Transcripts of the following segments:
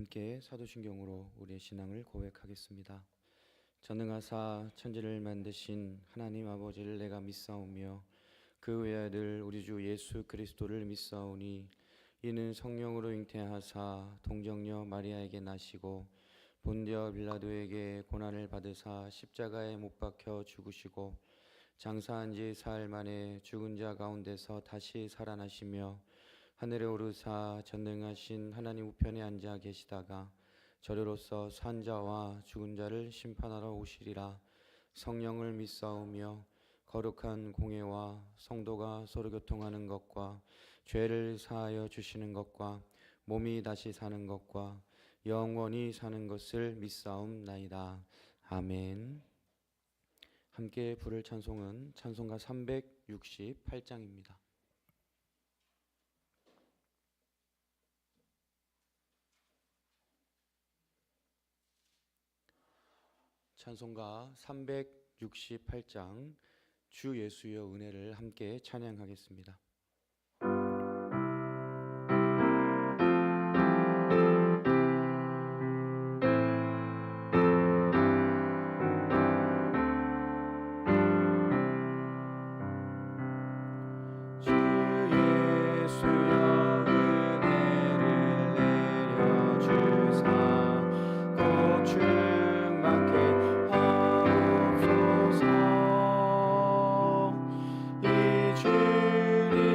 함께 사도신경으로 우리의 신앙을 고백하겠습니다. 전능하사 천지를 만드신 하나님 아버지를 내가 믿사오며 그 외아들 우리 주 예수 그리스도를 믿사오니 이는 성령으로 잉태하사 동정녀 마리아에게 나시고 본디오 빌라도에게 고난을 받으사 십자가에 못 박혀 죽으시고 장사한 지 사흘 만에 죽은 자 가운데서 다시 살아나시며 하늘에 오르사 전능하신 하나님 우편에 앉아 계시다가 저리로서 산 자와 죽은 자를 심판하러 오시리라. 성령을 믿사오며 거룩한 공회와 성도가 서로 교통하는 것과 죄를 사하여 주시는 것과 몸이 다시 사는 것과 영원히 사는 것을 믿사옵나이다. 아멘. 함께 부를 찬송은 찬송가 368장입니다. 찬송가 368장 주 예수의 은혜를 함께 찬양하겠습니다. 주님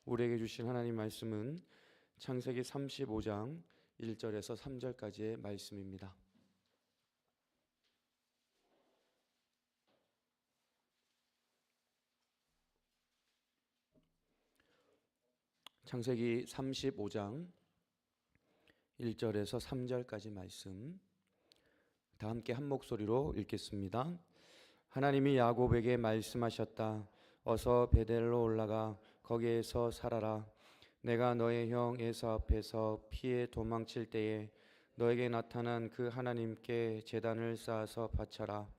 우리에게 주신 하나님 말씀은 창세기 35장 1절에서 3절까지의 말씀입니다. 창세기 35장 1절에서 3절까지 말씀 다 함께 한 목소리로 읽겠습니다. 하나님이 야곱에게 말씀하셨다. 어서 베델로 올라가 거기에서 살아라. 내가 너의 형 에서 앞에서 피해 도망칠 때에 너에게 나타난 그 하나님께 제단을 쌓아서 바쳐라.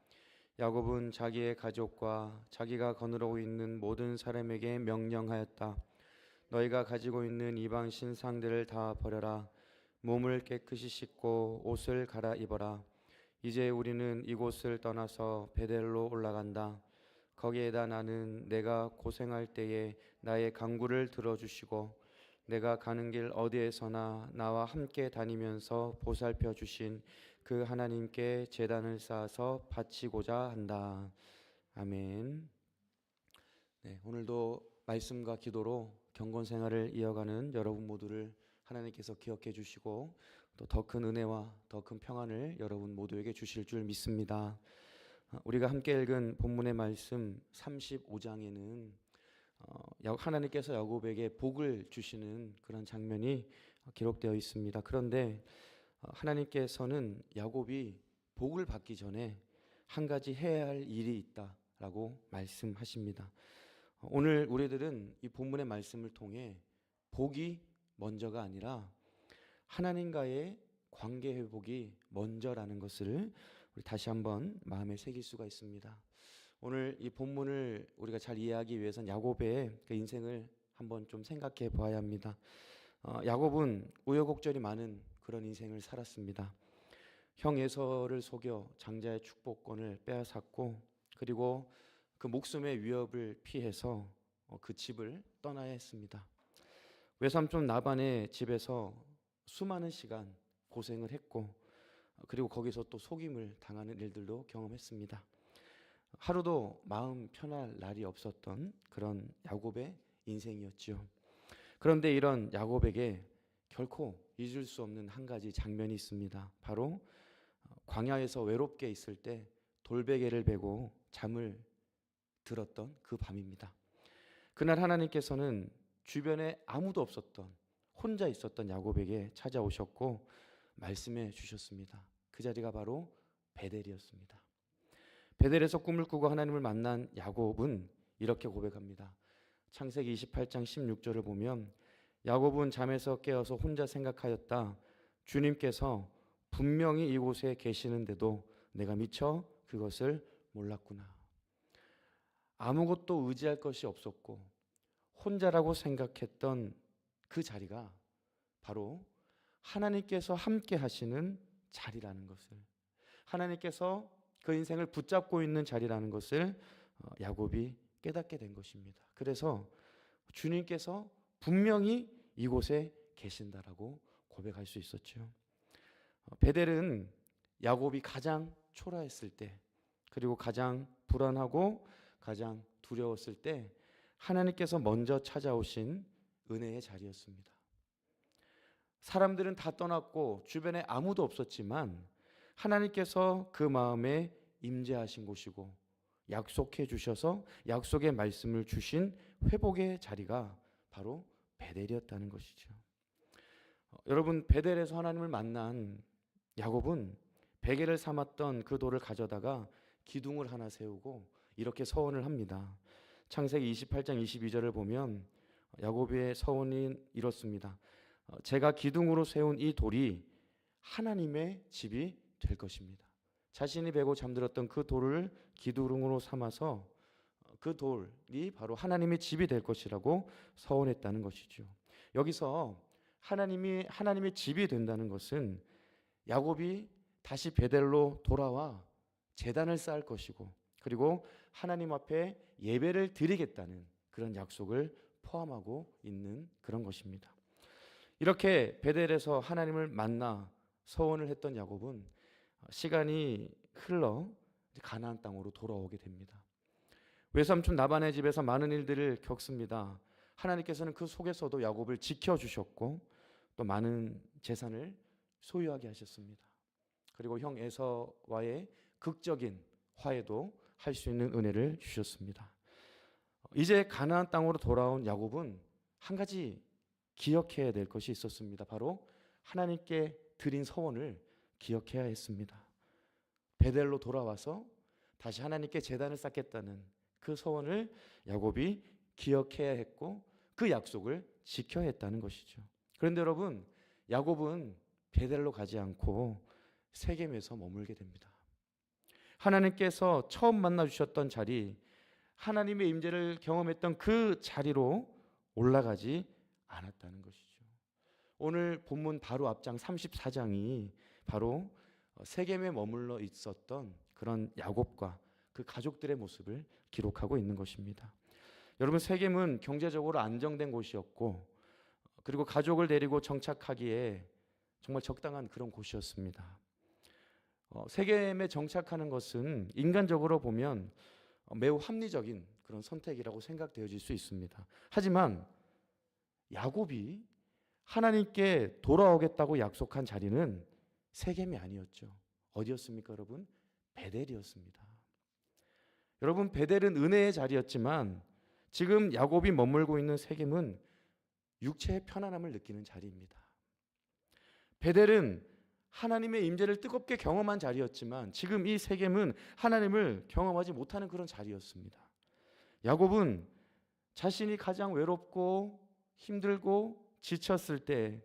야곱은 자기의 가족과 자기가 거느리고 있는 모든 사람에게 명령하였다. 너희가 가지고 있는 이방 신상들을 다 버려라. 몸을 깨끗이 씻고 옷을 갈아입어라. 이제 우리는 이곳을 떠나서 베델로 올라간다. 거기에다 나는 내가 고생할 때에 나의 간구를 들어주시고 내가 가는 길 어디에서나 나와 함께 다니면서 보살펴 주신 그 하나님께 제단을 쌓아서 바치고자 한다. 아멘. 네, 오늘도 말씀과 기도로 경건 생활을 이어가는 여러분 모두를 하나님께서 기억해 주시고 또 더 큰 은혜와 더 큰 평안을 여러분 모두에게 주실 줄 믿습니다. 우리가 함께 읽은 본문의 말씀 35장에는 하나님께서 야곱에게 복을 주시는 그런 장면이 기록되어 있습니다. 그런데 하나님께서는 야곱이 복을 받기 전에 한 가지 해야 할 일이 있다라고 말씀하십니다. 오늘 우리들은 이 본문의 말씀을 통해 복이 먼저가 아니라 하나님과의 관계 회복이 먼저라는 것을 우리 다시 한번 마음에 새길 수가 있습니다. 오늘 이 본문을 우리가 잘 이해하기 위해서는 야곱의 그 인생을 한번 좀 생각해 보아야 합니다. 야곱은 우여곡절이 많은 그런 인생을 살았습니다. 형 에서를 속여 장자의 축복권을 빼앗았고 그리고 그 목숨의 위협을 피해서 그 집을 떠나야 했습니다. 외삼촌 나반의 집에서 수많은 시간 고생을 했고 그리고 거기서 또 속임을 당하는 일들도 경험했습니다. 하루도 마음 편할 날이 없었던 그런 야곱의 인생이었죠. 그런데 이런 야곱에게 결코 잊을 수 없는 한 가지 장면이 있습니다. 바로 광야에서 외롭게 있을 때 돌베개를 베고 잠을 들었던 그 밤입니다. 그날 하나님께서는 주변에 아무도 없었던 혼자 있었던 야곱에게 찾아오셨고 말씀해 주셨습니다. 그 자리가 바로 베델이었습니다. 베델에서 꿈을 꾸고 하나님을 만난 야곱은 이렇게 고백합니다. 창세기 28장 16절을 보면 야곱은 잠에서 깨어서 혼자 생각하였다. 주님께서 분명히 이곳에 계시는데도 내가 미처 그것을 몰랐구나. 아무것도 의지할 것이 없었고 혼자라고 생각했던 그 자리가 바로 하나님께서 함께 하시는 자리라는 것을, 하나님께서 그 인생을 붙잡고 있는 자리라는 것을 야곱이 깨닫게 된 것입니다. 그래서 주님께서 분명히 이곳에 계신다라고 고백할 수 있었죠. 베델은 야곱이 가장 초라했을 때, 그리고 가장 불안하고 가장 두려웠을 때 하나님께서 먼저 찾아오신 은혜의 자리였습니다. 사람들은 다 떠났고 주변에 아무도 없었지만 하나님께서 그 마음에 임재하신 곳이고 약속해 주셔서 약속의 말씀을 주신 회복의 자리가 바로 베델이었다는 것이죠. 여러분, 베델에서 하나님을 만난 야곱은 베개를 삼았던 그 돌을 가져다가 기둥을 하나 세우고 이렇게 서원을 합니다. 창세기 28장 22절을 보면 야곱의 서원이 이렇습니다. 제가 기둥으로 세운 이 돌이 하나님의 집이 될 것입니다. 자신이 베고 잠들었던 그 돌을 기둥으로 삼아서 그 돌이 바로 하나님의 집이 될 것이라고 서원했다는 것이죠. 여기서 하나님의 집이 된다는 것은 야곱이 다시 베델로 돌아와 제단을 쌓을 것이고, 그리고 하나님 앞에 예배를 드리겠다는 그런 약속을 포함하고 있는 그런 것입니다. 이렇게 베델에서 하나님을 만나 서원을 했던 야곱은 시간이 흘러 가나안 땅으로 돌아오게 됩니다. 외삼촌 라반의 집에서 많은 일들을 겪습니다. 하나님께서는 그 속에서도 야곱을 지켜주셨고 또 많은 재산을 소유하게 하셨습니다. 그리고 형 에서와의 극적인 화해도 할 수 있는 은혜를 주셨습니다. 이제 가나안 땅으로 돌아온 야곱은 한 가지 기억해야 될 것이 있었습니다. 바로 하나님께 드린 서원을 기억해야 했습니다. 베델로 돌아와서 다시 하나님께 제단을 쌓겠다는 그 서원을 야곱이 기억해야 했고 그 약속을 지켜야 했다는 것이죠. 그런데 여러분, 야곱은 베델로 가지 않고 세겜에서 머물게 됩니다. 하나님께서 처음 만나 주셨던 자리, 하나님의 임재를 경험했던 그 자리로 올라가지 않았다는 것이죠. 오늘 본문 바로 앞장 34장이 바로 세겜에 머물러 있었던 그런 야곱과 그 가족들의 모습을 기록하고 있는 것입니다. 여러분, 세겜은 경제적으로 안정된 곳이었고, 그리고 가족을 데리고 정착하기에 정말 적당한 그런 곳이었습니다. 세겜에 정착하는 것은 인간적으로 보면 매우 합리적인 그런 선택이라고 생각되어질 수 있습니다. 하지만 야곱이 하나님께 돌아오겠다고 약속한 자리는 세겜이 아니었죠. 어디였습니까, 여러분? 베델이었습니다. 여러분, 베델은 은혜의 자리였지만 지금 야곱이 머물고 있는 세겜은 육체의 편안함을 느끼는 자리입니다. 베델은 하나님의 임재를 뜨겁게 경험한 자리였지만 지금 이 세겜은 하나님을 경험하지 못하는 그런 자리였습니다. 야곱은 자신이 가장 외롭고 힘들고 지쳤을 때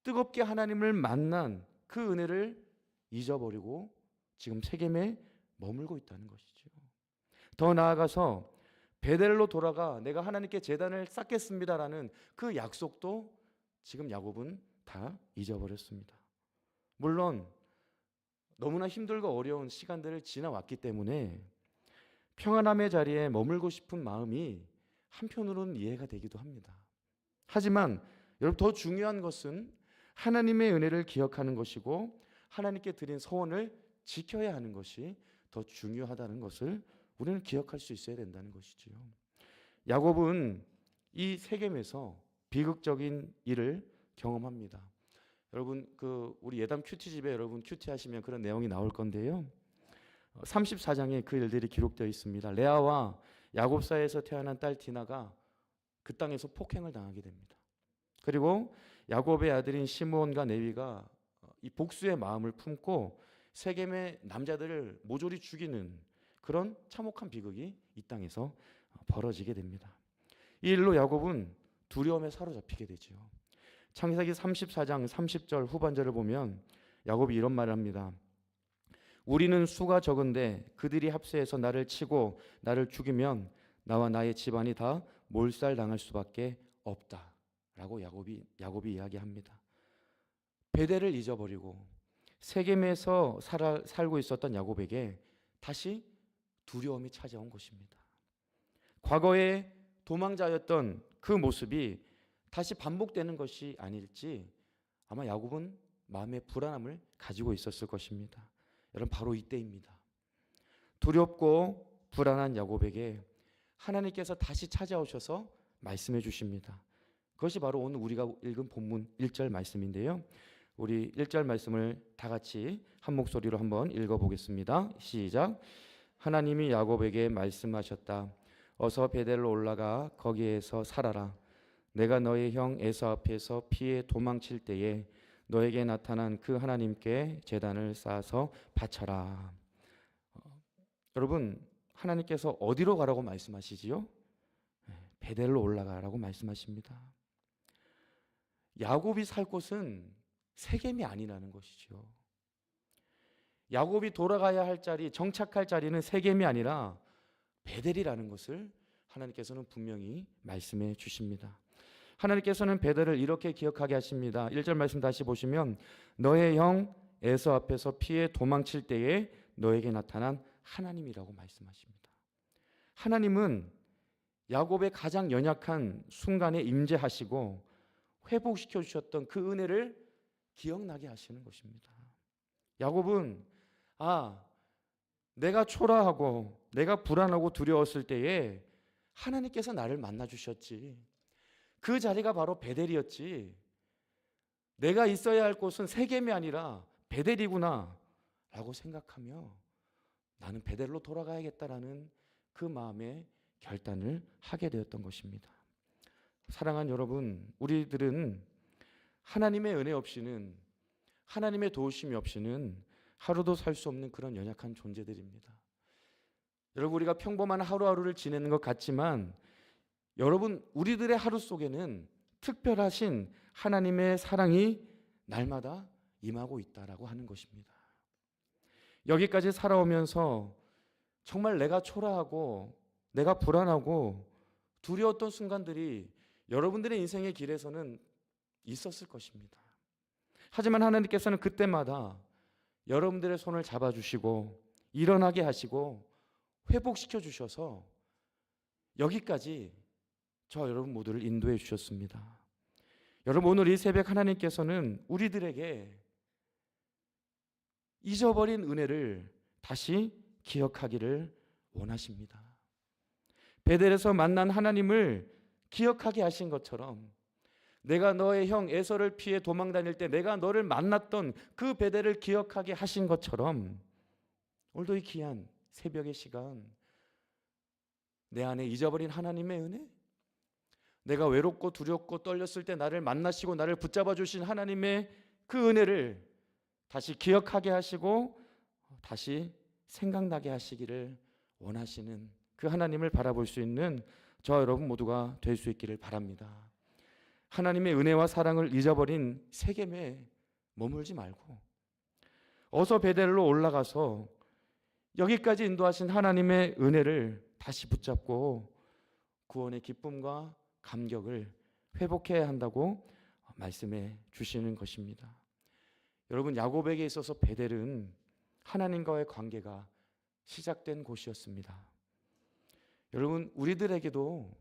뜨겁게 하나님을 만난 그 은혜를 잊어버리고 지금 세겜에 머물고 있다는 것이죠. 더 나아가서 베델로 돌아가 내가 하나님께 제단을 쌓겠습니다라는 그 약속도 지금 야곱은 다 잊어버렸습니다. 물론 너무나 힘들고 어려운 시간들을 지나왔기 때문에 평안함의 자리에 머물고 싶은 마음이 한편으로는 이해가 되기도 합니다. 하지만 여러분, 더 중요한 것은 하나님의 은혜를 기억하는 것이고 하나님께 드린 소원을 지켜야 하는 것이 더 중요하다는 것을 우리는 기억할 수 있어야 된다는 것이지요. 야곱은 이 세겜에서 비극적인 일을 경험합니다. 여러분, 우리 예담 큐티집에 여러분 큐티 하시면 그런 내용이 나올 건데요. 34장에 그 일들이 기록되어 있습니다. 레아와 야곱 사이에서 태어난 딸 디나가 그 땅에서 폭행을 당하게 됩니다. 그리고 야곱의 아들인 시므온과 레위가 이 복수의 마음을 품고 세겜의 남자들을 모조리 죽이는 그런 참혹한 비극이 이 땅에서 벌어지게 됩니다. 이 일로 야곱은 두려움에 사로잡히게 되죠. 창세기 34장 30절 후반절을 보면 야곱이 이런 말을 합니다. 우리는 수가 적은데 그들이 합세해서 나를 치고 나를 죽이면 나와 나의 집안이 다 몰살당할 수밖에 없다라고 야곱이 이야기합니다. 베델을 잊어버리고 세겜에서 살고 있었던 야곱에게 다시 두려움이 찾아온 것입니다. 과거에 도망자였던 그 모습이 다시 반복되는 것이 아닐지 아마 야곱은 마음의 불안함을 가지고 있었을 것입니다. 여러분, 바로 이때입니다. 두렵고 불안한 야곱에게 하나님께서 다시 찾아오셔서 말씀해 주십니다. 그것이 바로 오늘 우리가 읽은 본문 1절 말씀인데요. 우리 1절 말씀을 다 같이 한 목소리로 한번 읽어보겠습니다. 시작. 하나님이 야곱에게 말씀하셨다. 어서 베델로 올라가 거기에서 살아라. 내가 너의 형 에서 앞에서 피해 도망칠 때에 너에게 나타난 그 하나님께 제단을 쌓아서 바쳐라. 여러분, 하나님께서 어디로 가라고 말씀하시지요? 베델로 올라가라고 말씀하십니다. 야곱이 살 곳은 세겜이 아니라는 것이죠. 야곱이 돌아가야 할 자리, 정착할 자리는 세겜이 아니라 베델이라는 것을 하나님께서는 분명히 말씀해 주십니다. 하나님께서는 베델을 이렇게 기억하게 하십니다. 1절 말씀 다시 보시면 너의 형 에서 앞에서 피해 도망칠 때에 너에게 나타난 하나님이라고 말씀하십니다. 하나님은 야곱의 가장 연약한 순간에 임재하시고 회복시켜 주셨던 그 은혜를 기억나게 하시는 것입니다. 야곱은 내가 초라하고 내가 불안하고 두려웠을 때에 하나님께서 나를 만나 주셨지. 그 자리가 바로 베델이었지. 내가 있어야 할 곳은 세겜이 아니라 베델이구나 라고 생각하며 나는 베델로 돌아가야겠다라는 그 마음의 결단을 하게 되었던 것입니다. 사랑하는 여러분, 우리들은 하나님의 은혜 없이는, 하나님의 도우심이 없이는 하루도 살 수 없는 그런 연약한 존재들입니다. 여러분, 우리가 평범한 하루하루를 지내는 것 같지만 여러분, 우리들의 하루 속에는 특별하신 하나님의 사랑이 날마다 임하고 있다라고 하는 것입니다. 여기까지 살아오면서 정말 내가 초라하고 내가 불안하고 두려웠던 순간들이 여러분들의 인생의 길에서는 있었을 것입니다. 하지만 하나님께서는 그때마다 여러분들의 손을 잡아주시고 일어나게 하시고 회복시켜 주셔서 여기까지 저 여러분 모두를 인도해 주셨습니다. 여러분, 오늘 이 새벽 하나님께서는 우리들에게 잊어버린 은혜를 다시 기억하기를 원하십니다. 베델에서 만난 하나님을 기억하게 하신 것처럼 내가 너의 형 에서를 피해 도망 다닐 때 내가 너를 만났던 그 베델을 기억하게 하신 것처럼 오늘도 이 귀한 새벽의 시간 내 안에 잊어버린 하나님의 은혜, 내가 외롭고 두렵고 떨렸을 때 나를 만나시고 나를 붙잡아 주신 하나님의 그 은혜를 다시 기억하게 하시고 다시 생각나게 하시기를 원하시는 그 하나님을 바라볼 수 있는 저 여러분 모두가 될 수 있기를 바랍니다. 하나님의 은혜와 사랑을 잊어버린 세겜에 머물지 말고 어서 베델로 올라가서 여기까지 인도하신 하나님의 은혜를 다시 붙잡고 구원의 기쁨과 감격을 회복해야 한다고 말씀해 주시는 것입니다. 여러분, 야곱에게 있어서 베델은 하나님과의 관계가 시작된 곳이었습니다. 여러분, 우리들에게도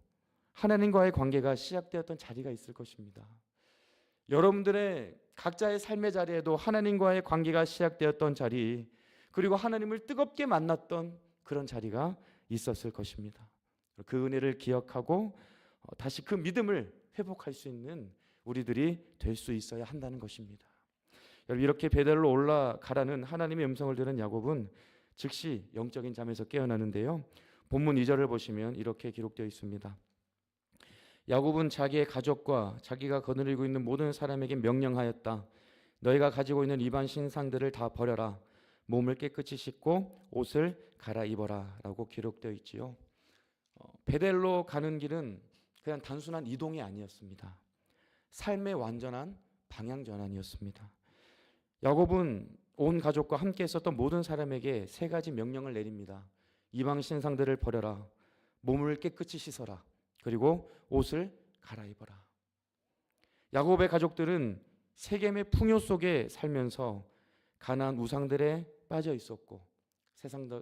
하나님과의 관계가 시작되었던 자리가 있을 것입니다. 여러분들의 각자의 삶의 자리에도 하나님과의 관계가 시작되었던 자리, 그리고 하나님을 뜨겁게 만났던 그런 자리가 있었을 것입니다. 그 은혜를 기억하고 다시 그 믿음을 회복할 수 있는 우리들이 될 수 있어야 한다는 것입니다. 여러분, 이렇게 베델로 올라가라는 하나님의 음성을 들은 야곱은 즉시 영적인 잠에서 깨어나는데요. 본문 2절을 보시면 이렇게 기록되어 있습니다. 야곱은 자기의 가족과 자기가 거느리고 있는 모든 사람에게 명령하였다. 너희가 가지고 있는 이방 신상들을 다 버려라. 몸을 깨끗이 씻고 옷을 갈아입어라 라고 기록되어 있지요. 베델로 가는 길은 그냥 단순한 이동이 아니었습니다. 삶의 완전한 방향 전환이었습니다. 야곱은 온 가족과 함께 있었던 모든 사람에게 세 가지 명령을 내립니다. 이방 신상들을 버려라. 몸을 깨끗이 씻어라. 그리고 옷을 갈아입어라. 야곱의 가족들은 세겜의 풍요 속에 살면서 가나안 우상들에 빠져 있었고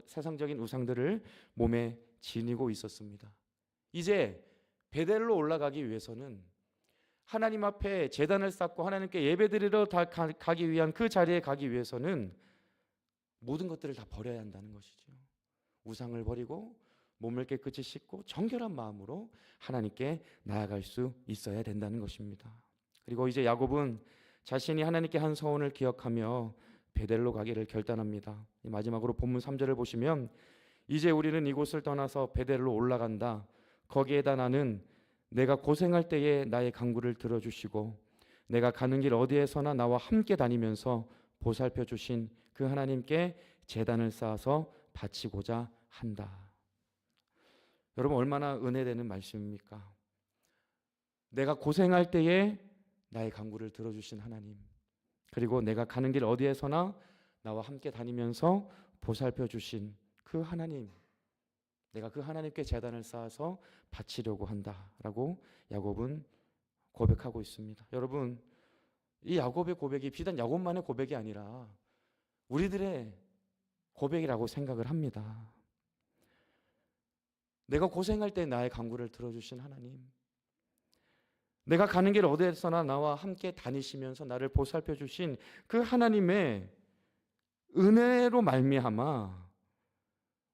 세상적인 우상들을 몸에 지니고 있었습니다. 이제 베델로 올라가기 위해서는 하나님 앞에 제단을 쌓고 하나님께 예배드리러 가기 위한 그 자리에 가기 위해서는 모든 것들을 다 버려야 한다는 것이죠. 우상을 버리고 몸을 깨끗이 씻고 정결한 마음으로 하나님께 나아갈 수 있어야 된다는 것입니다. 그리고 이제 야곱은 자신이 하나님께 한 서원을 기억하며 베델로 가기를 결단합니다. 마지막으로 본문 3절을 보시면 이제 우리는 이곳을 떠나서 베델로 올라간다. 거기에다 나는 내가 고생할 때에 나의 간구를 들어주시고 내가 가는 길 어디에서나 나와 함께 다니면서 보살펴 주신 그 하나님께 제단을 쌓아서 바치고자 한다. 여러분, 얼마나 은혜되는 말씀입니까? 내가 고생할 때에 나의 간구를 들어주신 하나님, 그리고 내가 가는 길 어디에서나 나와 함께 다니면서 보살펴 주신 그 하나님, 내가 그 하나님께 제단을 쌓아서 바치려고 한다라고 야곱은 고백하고 있습니다. 여러분, 이 야곱의 고백이 비단 야곱만의 고백이 아니라 우리들의 고백이라고 생각을 합니다. 내가 고생할 때 나의 간구를 들어주신 하나님, 내가 가는 길 어디에서나 나와 함께 다니시면서 나를 보살펴 주신 그 하나님의 은혜로 말미암아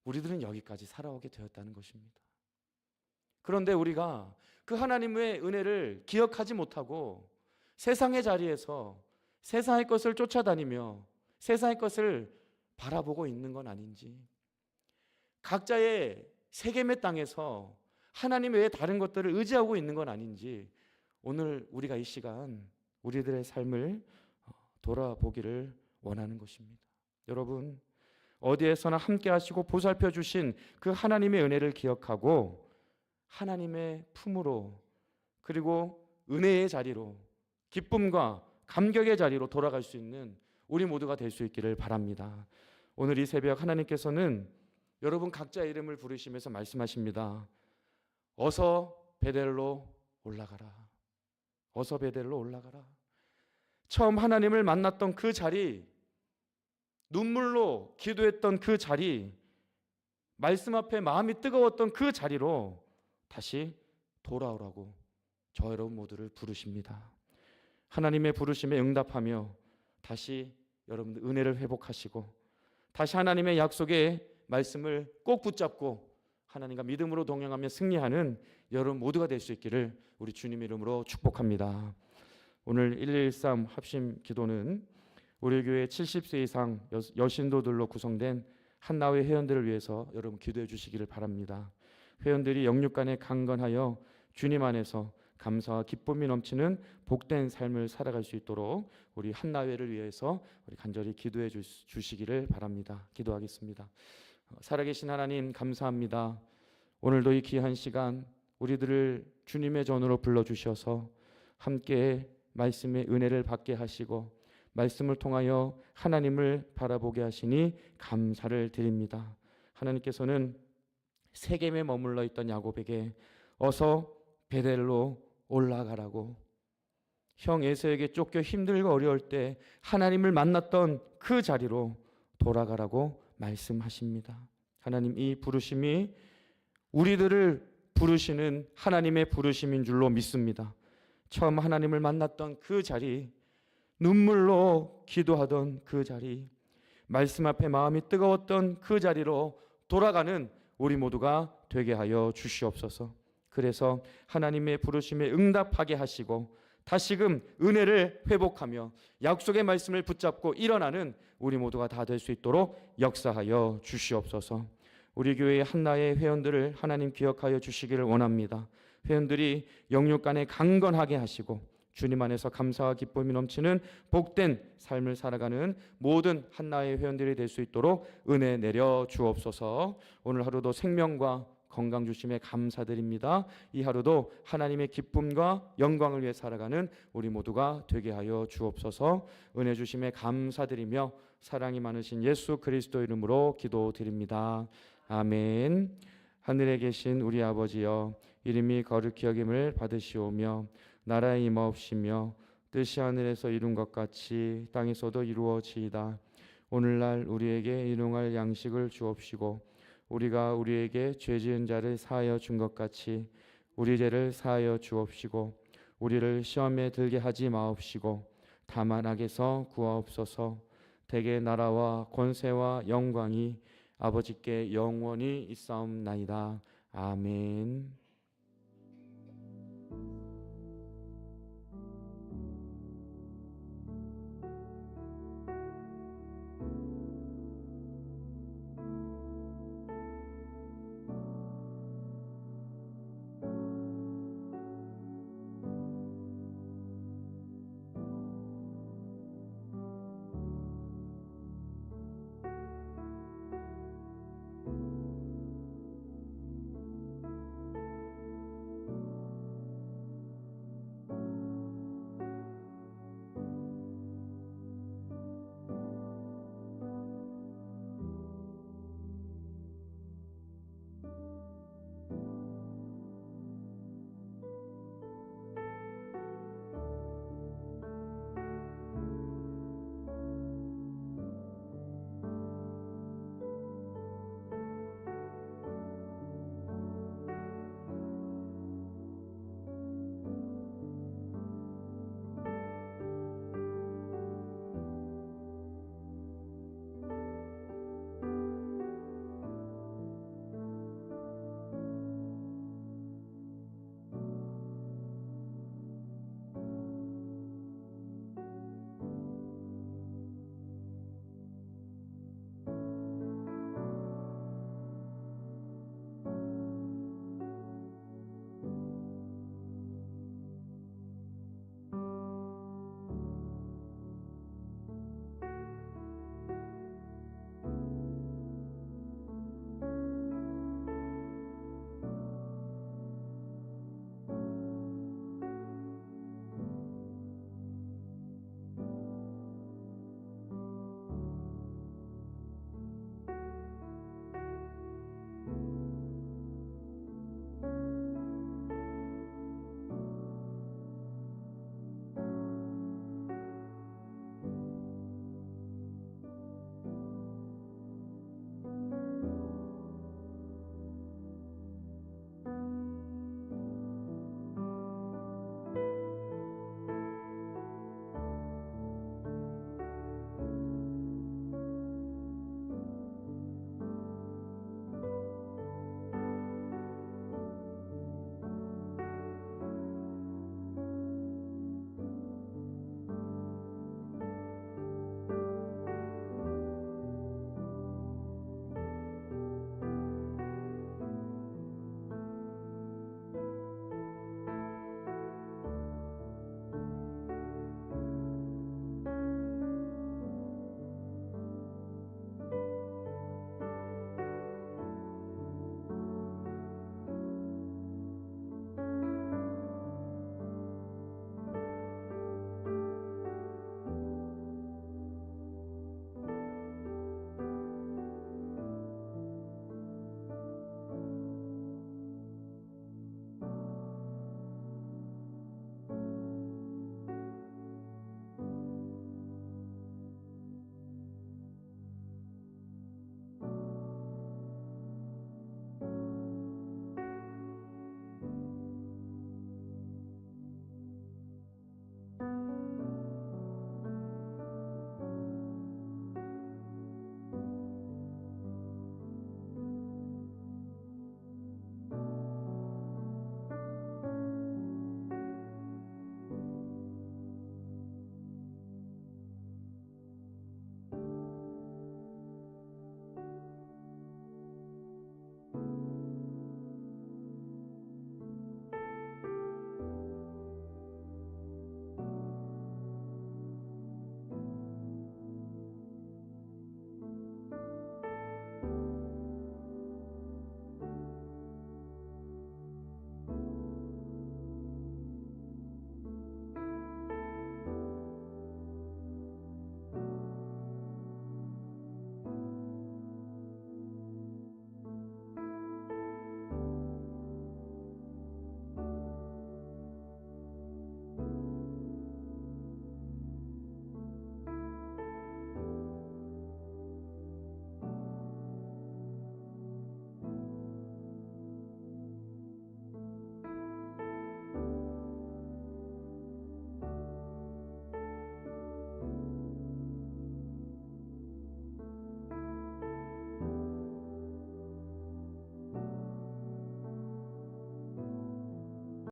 우리들은 여기까지 살아오게 되었다는 것입니다. 그런데 우리가 그 하나님의 은혜를 기억하지 못하고 세상의 자리에서 세상의 것을 쫓아다니며 세상의 것을 바라보고 있는 건 아닌지, 각자의 세겜의 땅에서 하나님 외에 다른 것들을 의지하고 있는 건 아닌지, 오늘 우리가 이 시간 우리들의 삶을 돌아보기를 원하는 것입니다. 여러분, 어디에서나 함께 하시고 보살펴 주신 그 하나님의 은혜를 기억하고 하나님의 품으로, 그리고 은혜의 자리로, 기쁨과 감격의 자리로 돌아갈 수 있는 우리 모두가 될 수 있기를 바랍니다. 오늘 이 새벽 하나님께서는 여러분 각자의 이름을 부르시면서 말씀하십니다. 어서 베델로 올라가라. 어서 베델로 올라가라. 처음 하나님을 만났던 그 자리, 눈물로 기도했던 그 자리, 말씀 앞에 마음이 뜨거웠던 그 자리로 다시 돌아오라고 저 여러분 모두를 부르십니다. 하나님의 부르심에 응답하며 다시 여러분들 은혜를 회복하시고 다시 하나님의 약속의 말씀을 꼭 붙잡고 하나님과 믿음으로 동행하며 승리하는 여러분 모두가 될 수 있기를 우리 주님 이름으로 축복합니다. 오늘 113 합심 기도는 우리 교회 70세 이상 여신도들로 구성된 한나회 회원들을 위해서 여러분 기도해 주시기를 바랍니다. 회원들이 영육간에 강건하여 주님 안에서 감사와 기쁨이 넘치는 복된 삶을 살아갈 수 있도록 우리 한나회를 위해서 우리 간절히 기도해 주시기를 바랍니다. 기도하겠습니다. 살아계신 하나님 감사합니다. 오늘도 이 귀한 시간 우리들을 주님의 전으로 불러주셔서 함께 말씀의 은혜를 받게 하시고 말씀을 통하여 하나님을 바라보게 하시니 감사를 드립니다. 하나님께서는 세겜에 머물러 있던 야곱에게 어서 베델로 올라가라고, 형 에서에게 쫓겨 힘들고 어려울 때 하나님을 만났던 그 자리로 돌아가라고 말씀하십니다. 하나님, 이 부르심이 우리들을 부르시는 하나님의 부르심인 줄로 믿습니다. 처음 하나님을 만났던 그 자리, 눈물로 기도하던 그 자리, 말씀 앞에 마음이 뜨거웠던 그 자리로 돌아가는 우리 모두가 되게 하여 주시옵소서. 그래서 하나님의 부르심에 응답하게 하시고 다시금 은혜를 회복하며 약속의 말씀을 붙잡고 일어나는 우리 모두가 다 될 수 있도록 역사하여 주시옵소서. 우리 교회의 한나의 회원들을 하나님 기억하여 주시기를 원합니다. 회원들이 영육간에 강건하게 하시고 주님 안에서 감사와 기쁨이 넘치는 복된 삶을 살아가는 모든 한나의 회원들이 될 수 있도록 은혜 내려 주옵소서. 오늘 하루도 생명과 건강 주심에 감사드립니다. 이 하루도 하나님의 기쁨과 영광을 위해 살아가는 우리 모두가 되게 하여 주옵소서. 은혜 주심에 감사드리며 사랑이 많으신 예수 그리스도 이름으로 기도드립니다. 아멘. 하늘에 계신 우리 아버지여, 이름이 거룩히 여김을 받으시오며 나라의 임하옵시며 뜻이 하늘에서 이룬 것 같이 땅에서도 이루어지이다. 오늘날 우리에게 일용할 양식을 주옵시고 우리가 우리에게 죄 지은 자를 사하여 준 것 같이 우리 죄를 사하여 주옵시고 우리를 시험에 들게 하지 마옵시고 다만 악에서 구하옵소서. 대개 나라와 권세와 영광이 아버지께 영원히 있사옵나이다. 아멘.